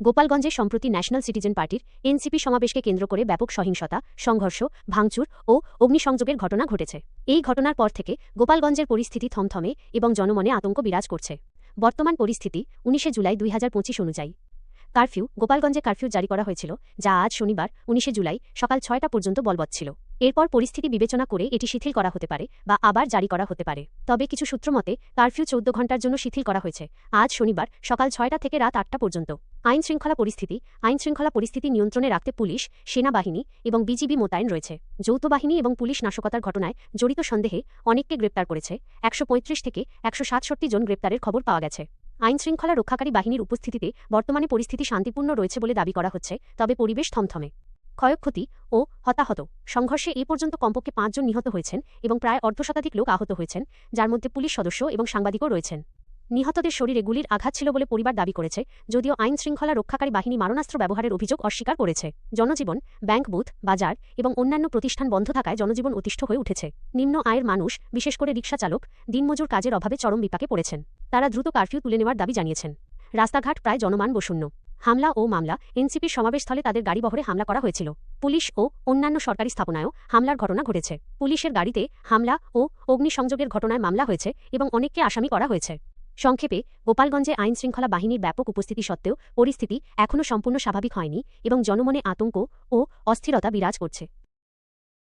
গোপালগঞ্জে সম্প্রতি national citizen পার্টির এনসিপি সমাবেশকে কেন্দ্র করে ব্যাপক সহিংসতা, সংঘর্ষ, ভাঙচুর ও অগ্নিসংযোগের ঘটনা ঘটেছে। এই ঘটনার পর থেকে গোপালগঞ্জের পরিস্থিতি থমথমে এবং জনমনে আতঙ্ক বিরাজ করছে। বর্তমান পরিস্থিতি 19 জুলাই 2025 অনুযায়ী গোপালগঞ্জে কারফিউ জারি করা হয়েছিল, যা আজ শনিবার 19 জুলাই সকাল 6টা পর্যন্ত বলবৎ ছিল। এরপর পরিস্থিতি বিবেচনা করে এটি শিথিল করা হতে পারে বা আবার জারি করা হতে পারে। তবে কিছু সূত্র মতে কারফিউ 14 ঘণ্টার জন্য শিথিল করা হয়েছে, আজ শনিবার সকাল 6টা থেকে রাত 8টা পর্যন্ত। আইনশৃঙ্খলা পরিস্থিতি নিয়ন্ত্রণে রাখতে পুলিশ, সেনাবাহিনী এবং বিজিবি মোতায়েন রয়েছে। যৌথ বাহিনী এবং পুলিশ নাশকতার ঘটনায় জড়িত সন্দেহে অনেককে গ্রেপ্তার করেছে। 135 থেকে 167 জন গ্রেপ্তারের খবর পাওয়া গেছে। আইনশৃঙ্খলা রক্ষাকারী বাহিনীর উপস্থিতিতে বর্তমানে পরিস্থিতি শান্তিপূর্ণ রয়েছে বলে দাবি করা হচ্ছে, তবে পরিবেশ থমথমে। ক্ষয়ক্ষতি ও হতাহত সংঘর্ষে এ পর্যন্ত কমপক্ষে 5 জন নিহত হয়েছেন এবং প্রায় অর্ধশতাধিক লোক আহত হয়েছেন, যার মধ্যে পুলিশ সদস্য এবং সাংবাদিকও রয়েছেন। নিহতদের শরীরে গুলির আঘাত ছিল বলে পরিবার দাবি করেছে, যদিও আইনশৃঙ্খলা রক্ষাকারী বাহিনী মারণাস্ত্র ব্যবহারের অভিযোগ অস্বীকার করেছে। জনজীবন, ব্যাংক বুথ, বাজার এবং অন্যান্য প্রতিষ্ঠান বন্ধ থাকায় জনজীবন অতিষ্ঠ হয়ে উঠেছে। নিম্ন আয়ের মানুষ, বিশেষ করে রিকশা চালক, দিনমজুর কাজের অভাবে চরম বিপাকে পড়েছেন। তারা দ্রুত কারফিউ তুলে নেওয়ার দাবি জানিয়েছেন। রাস্তাঘাট প্রায় জনমান বশূন্য। হামলা ও মামলা এনসিপির সমাবেশস্থলে তাদের গাড়িবহরে হামলা করা হয়েছিল। পুলিশ ও অন্যান্য সরকারি স্থাপনায়ও হামলার ঘটনা ঘটেছে। পুলিশের গাড়িতে হামলা ও অগ্নিসংযোগের ঘটনায় মামলা হয়েছে এবং অনেককে আসামি করা হয়েছে। সংক্ষেপে, গোপালগঞ্জে আইনশৃঙ্খলা বাহিনীর ব্যাপক উপস্থিতি সত্ত্বেও পরিস্থিতি এখনও সম্পূর্ণ স্বাভাবিক হয়নি এবং জনমনে আতঙ্ক ও অস্থিরতা বিরাজ করছে।